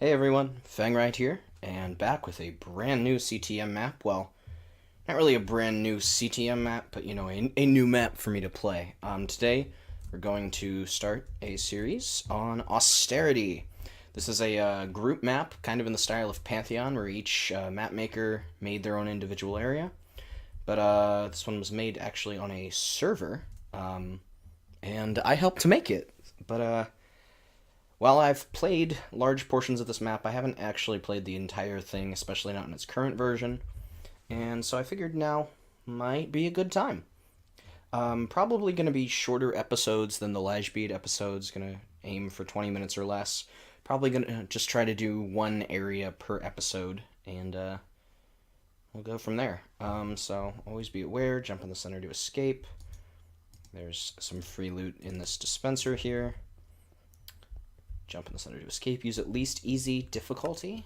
Hey everyone, Fangride here, and back with a brand new CTM map. Well, not really a brand new CTM map, but you know, a new map for me to play. Today, we're going to start a series on Austerity. This is a group map, kind of in the style of Pantheon, where each map maker made their own individual area. But this one was made actually on a server, and I helped to make it. But while I've played large portions of this map, I haven't actually played the entire thing, especially not in its current version, and so I figured now might be a good time. Probably going to be shorter episodes than the Lifeguard episodes, going to aim for 20 minutes or less. Probably going to just try to do one area per episode, and we'll go from there. So always be aware, jump in the center to escape. There's some free loot in this dispenser here. Jump in the center to escape. Use at least easy difficulty.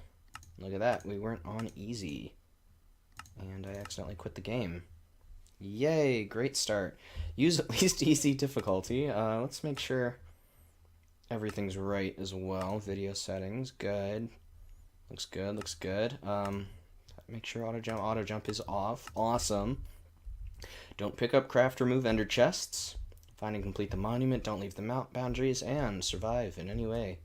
Look at that. We weren't on easy. And I accidentally quit the game. Yay. Great start. Use at least easy difficulty. Let's make sure everything's right as well. Video settings. Good. Looks good. Looks good. Make sure auto jump is off. Awesome. Don't pick up, craft, or move ender chests. Find and complete the monument, don't leave the mount boundaries, and survive in any way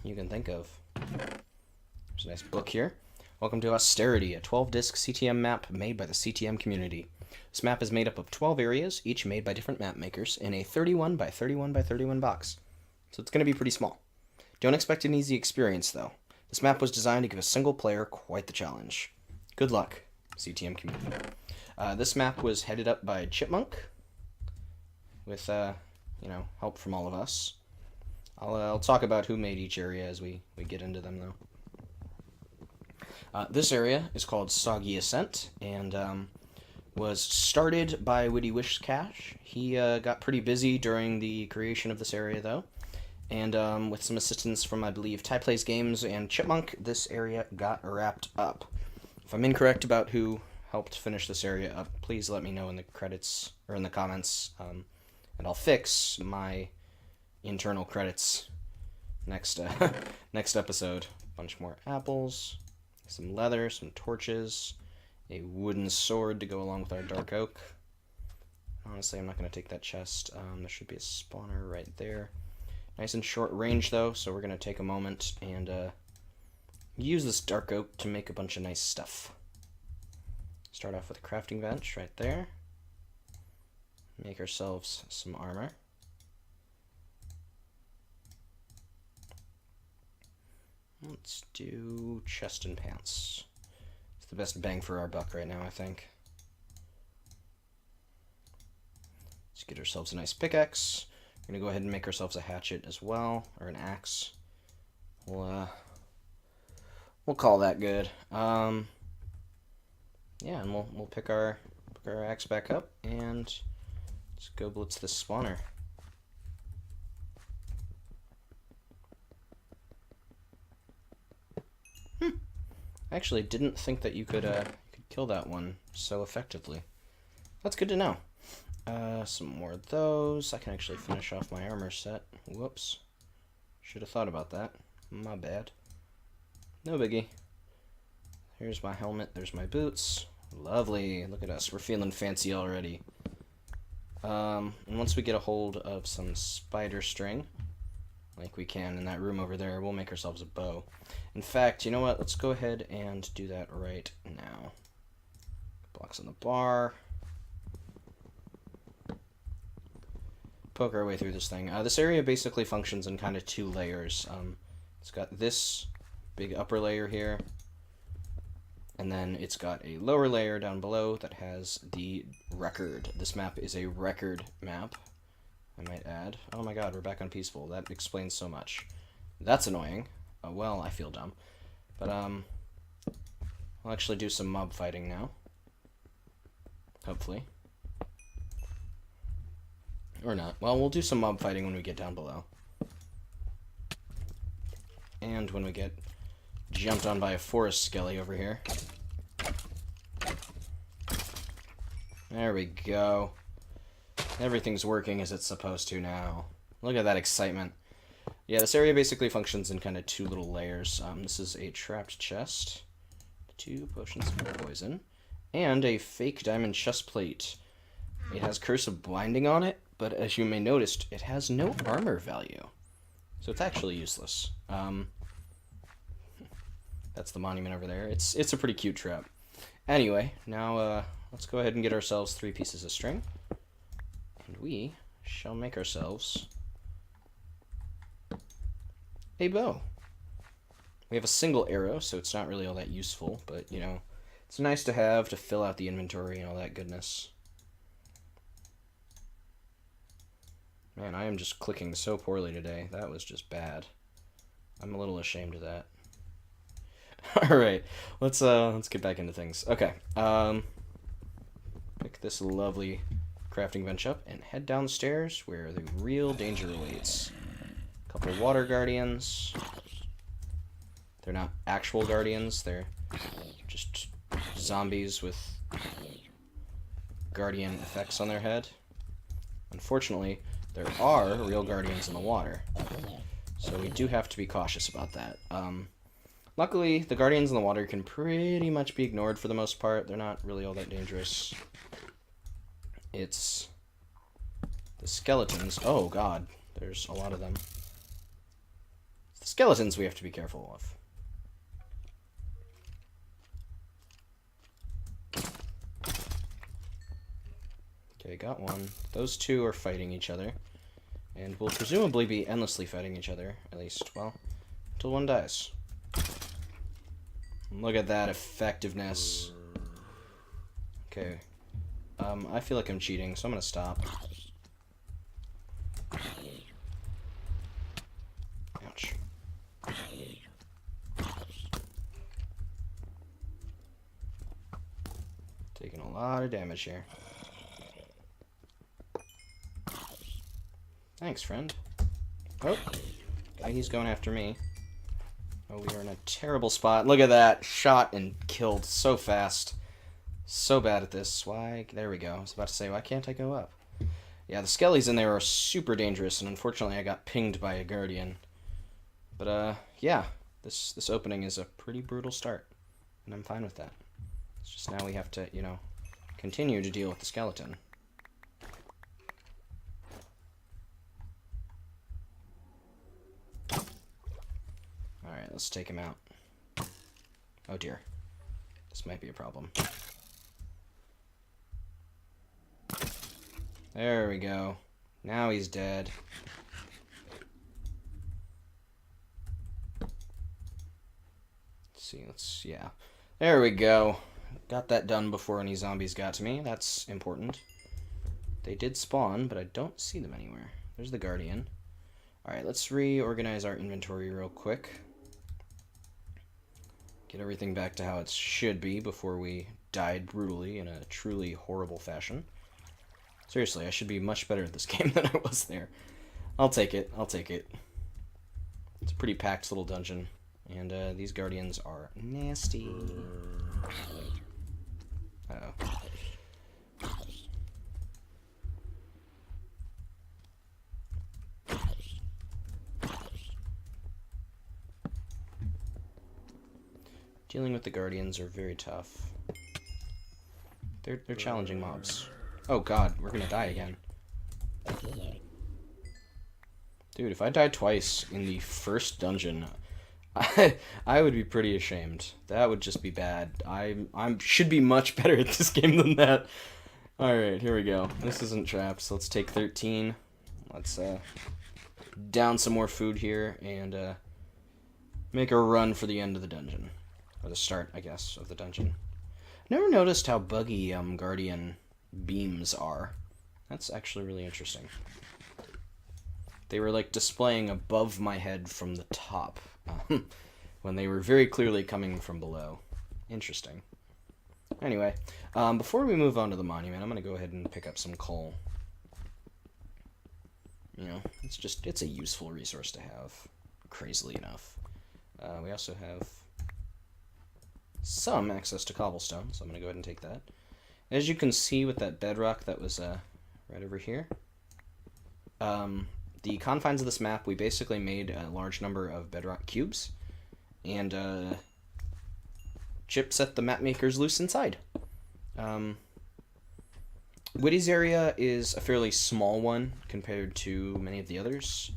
you can think of. There's a nice book here. Welcome to Austerity, a 12-disc CTM map made by the CTM community. This map is made up of 12 areas, each made by different map makers, in a 31 by 31 by 31 box. So it's going to be pretty small. Don't expect an easy experience, though. This map was designed to give a single player quite the challenge. Good luck, CTM community. This map was headed up by Chipmunk, with help from all of us. I'll talk about who made each area as we get into them, though. This area is called Soggy Ascent, and was started by Witty Wish Cash. He got pretty busy during the creation of this area, though, and with some assistance from, I believe, Ty Plays Games and Chipmunk, this area got wrapped up. If I'm incorrect about who helped finish this area up, please let me know in the credits, or in the comments, and I'll fix my internal credits next next episode. A bunch more apples, some leather, some torches, a wooden sword to go along with our dark oak. Honestly, I'm not going to take that chest. There should be a spawner right there. Nice and short range, though, so we're going to take a moment and use this dark oak to make a bunch of nice stuff. Start off with a crafting bench right there. Make ourselves some armor. Let's do chest and pants. It's the best bang for our buck right now, I think. Let's get ourselves a nice pickaxe. We're going to go ahead and make ourselves a hatchet as well, or an axe. We'll call that good. Yeah, and we'll pick our axe back up and let's go blitz this spawner. I actually didn't think that you could kill that one so effectively. That's good to know. Some more of those. I can actually finish off my armor set. Whoops. Should have thought about that. My bad. No biggie. Here's my helmet. There's my boots. Lovely. Look at us. We're feeling fancy already. And once we get a hold of some spider string, like we can in that room over there, we'll make ourselves a bow. In fact, you know what? Let's go ahead and do that right now. Blocks on the bar. Poke our way through this thing. This area basically functions in kind of two layers. It's got this big upper layer here, and then it's got a lower layer down below that has the record. This map is a record map, I might add. Oh my god, we're back on peaceful. That explains so much. That's annoying. Well, I feel dumb. But, I'll actually do some mob fighting now. Hopefully. Or not. Well, we'll do some mob fighting when we get down below. And when we get jumped on by a forest skelly over here. There we go. Everything's working as it's supposed to now. Look at that excitement. Yeah, this area basically functions in kind of two little layers. This is a trapped chest, 2 potions of poison, and a fake diamond chest plate. It has Curse of Blinding on it, but as you may notice, it has no armor value. So it's actually useless. That's the monument over there. It's a pretty cute trap. Anyway, now let's go ahead and get ourselves 3 pieces of string. And we shall make ourselves a bow. We have a single arrow, so it's not really all that useful, but, you know, it's nice to have to fill out the inventory and all that goodness. Man, I am just clicking so poorly today. That was just bad. I'm a little ashamed of that. Alright, let's get back into things. Okay, pick this lovely crafting bench up and head downstairs where the real danger awaits. A couple water guardians. They're not actual guardians, they're just zombies with guardian effects on their head. Unfortunately, there are real guardians in the water, so we do have to be cautious about that. Luckily, the guardians in the water can pretty much be ignored for the most part. They're not really all that dangerous. It's the skeletons. Oh god, there's a lot of them. It's the skeletons we have to be careful of. Okay, got one. Those 2 are fighting each other, and will presumably be endlessly fighting each other, at least, well, until one dies. Look at that effectiveness. Okay. I feel like I'm cheating, so I'm gonna stop. Ouch. Taking a lot of damage here. Thanks, friend. Oh, he's going after me. Oh, we are in a terrible spot. Look at that. Shot and killed so fast. So bad at this. Why? There we go. I was about to say, why can't I go up? Yeah, the skellies in there are super dangerous, and unfortunately I got pinged by a guardian. But, yeah. This opening is a pretty brutal start, and I'm fine with that. It's just now we have to, you know, continue to deal with the skeleton. Alright, let's take him out. Oh dear. This might be a problem. There we go. Now he's dead. Yeah. There we go. Got that done before any zombies got to me. That's important. They did spawn, but I don't see them anywhere. There's the guardian. Alright, let's reorganize our inventory real quick. Get everything back to how it should be before we died brutally in a truly horrible fashion. Seriously, I should be much better at this game than I was there. I'll take it. I'll take it. It's a pretty packed little dungeon. And these guardians are nasty. Uh-oh. Dealing with the guardians are very tough. They're challenging mobs. Oh god, we're gonna die again. Dude, if I died twice in the first dungeon, I would be pretty ashamed. That would just be bad. I should be much better at this game than that. Alright, here we go. This isn't trapped, so let's take 13. Let's down some more food here and make a run for the end of the dungeon. Or the start, I guess, of the dungeon. Never noticed how buggy guardian beams are. That's actually really interesting. They were like displaying above my head from the top, when they were very clearly coming from below. Interesting. Anyway, before we move on to the monument, I'm going to go ahead and pick up some coal. You know, it's a useful resource to have, crazily enough. We also have some access to cobblestone, so I'm going to go ahead and take that. As you can see with that bedrock that was right over here, the the confines of this map, we basically made a large number of bedrock cubes, and Chip set the map makers loose inside. Woody's area is a fairly small one compared to many of the others,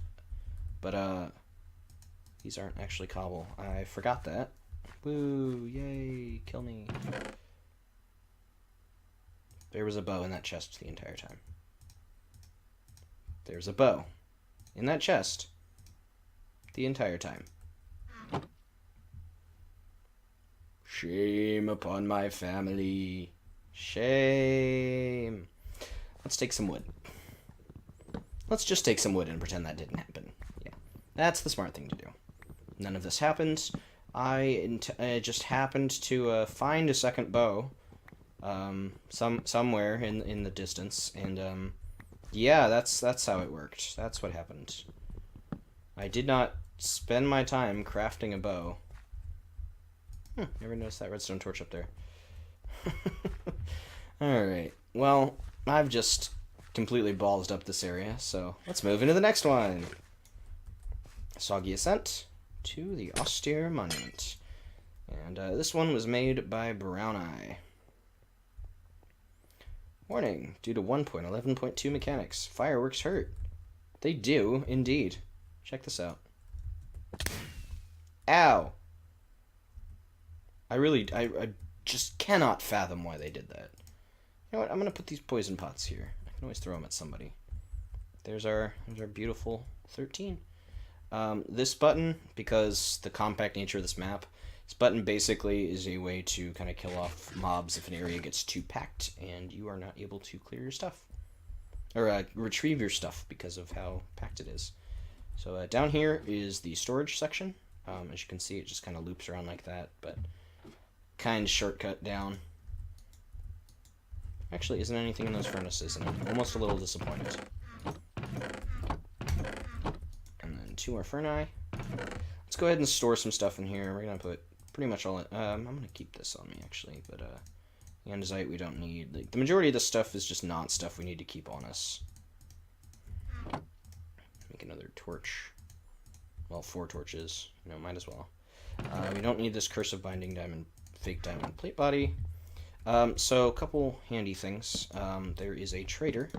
but these aren't actually cobble. I forgot that. Woo, yay, kill me. There was a bow in that chest the entire time. There's a bow in that chest the entire time. Shame upon my family. Shame. Let's take some wood. Let's just take some wood and pretend that didn't happen. Yeah, that's the smart thing to do. None of this happened. I just happened to find a second bow somewhere in the distance, and yeah, that's how it worked. That's what happened. I did not spend my time crafting a bow. Never noticed that redstone torch up there. Alright, well, I've just completely ballsed up this area, so let's move into the next one. Soggy ascent to the austere monument. And this one was made by Brown Eye. Warning, due to 1.11.2 mechanics, fireworks hurt. They do, indeed. Check this out. Ow! I just cannot fathom why they did that. You know what, I'm going to put these poison pots here. I can always throw them at somebody. There's our beautiful 13. This button, because the compact nature of this map, this button basically is a way to kind of kill off mobs if an area gets too packed and you are not able to clear your stuff. Or retrieve your stuff because of how packed it is. So down here is the storage section. As you can see, it just kind of loops around like that, but kind of shortcut down. Actually, isn't anything in those furnaces, and I'm almost a little disappointed. And then 2 more ferni. Let's go ahead and store some stuff in here. We're gonna put pretty much all in. I'm gonna keep this on me actually, but the andesite we don't need. Like, the majority of this stuff is just not stuff we need to keep on us. Make another torch. Well, 4 torches. You know, might as well. We don't need this cursive binding diamond, fake diamond plate body. So a couple handy things. There is a trader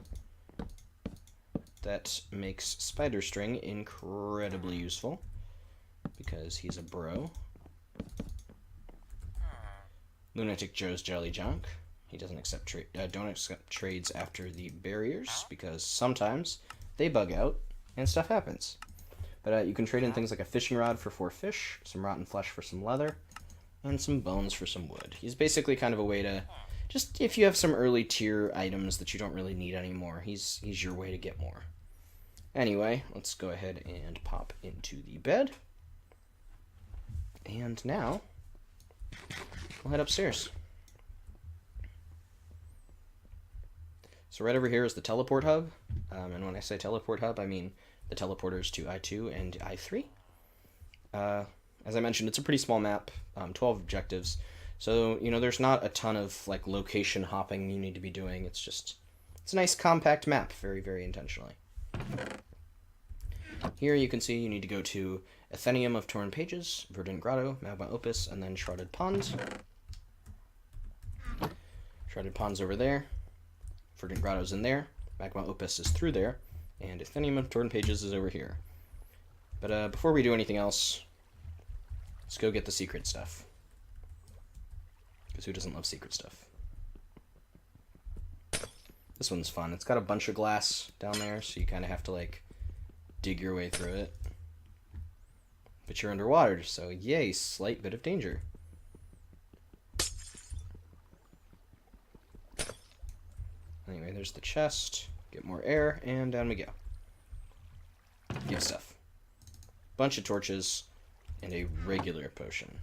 that makes spider string incredibly useful because he's a bro. Lunatic Joe's Jelly Junk. He doesn't accept don't accept trades after the barriers because sometimes they bug out and stuff happens. But you can trade in things like a fishing rod for 4 fish, some rotten flesh for some leather, and some bones for some wood. He's basically kind of a way to, just if you have some early tier items that you don't really need anymore, he's your way to get more. Anyway, let's go ahead and pop into the bed. And now, we'll head upstairs. So right over here is the teleport hub. And when I say teleport hub, I mean the teleporters to I2 and I3. As I mentioned, it's a pretty small map, 12 objectives. So, you know, there's not a ton of, like, location hopping you need to be doing. It's a nice compact map, very, very intentionally. Here you can see you need to go to Athenium of Torn Pages, Verdant Grotto, Magma Opus, and then Shrouded Ponds. Shrouded Ponds over there. Verdant Grotto's in there. Magma Opus is through there. And Athenium of Torn Pages is over here. But before we do anything else, let's go get the secret stuff. Because who doesn't love secret stuff? This one's fun. It's got a bunch of glass down there, so you kind of have to, like, dig your way through it. But you're underwater, so yay, slight bit of danger. Anyway, there's the chest. Get more air, and down we go. Give stuff. Bunch of torches, and a regular potion.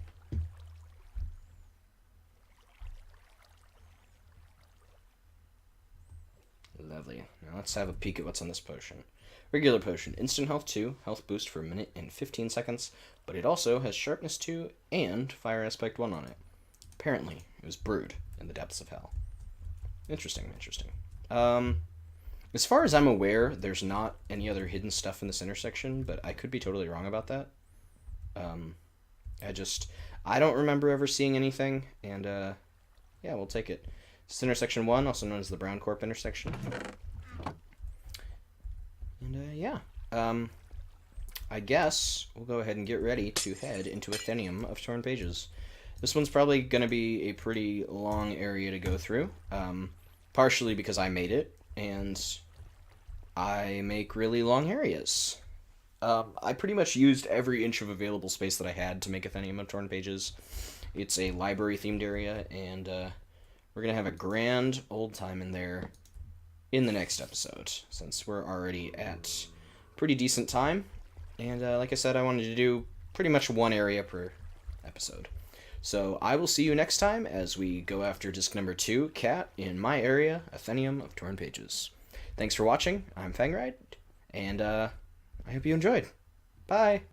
Lovely. Now let's have a peek at what's on this potion. Regular potion. Instant health 2, health boost for a minute and 15 seconds, but it also has sharpness 2 and fire aspect 1 on it. Apparently, it was brewed in the depths of hell. Interesting, interesting. As far as I'm aware, there's not any other hidden stuff in this intersection, but I could be totally wrong about that. Um, I just I don't remember ever seeing anything, and yeah, we'll take it. It's intersection 1, also known as the Brown Corp intersection. And yeah, I guess we'll go ahead and get ready to head into Athenium of Torn Pages. This one's probably going to be a pretty long area to go through, partially because I made it, and I make really long areas. I pretty much used every inch of available space that I had to make Athenium of Torn Pages. It's a library-themed area, and we're going to have a grand old time in there in the next episode, since we're already at pretty decent time. And like I said, I wanted to do pretty much one area per episode. So I will see you next time as we go after disc number 2, Cat, in my area, Athenium of Torn Pages. Thanks for watching. I'm Fangride, and I hope you enjoyed. Bye!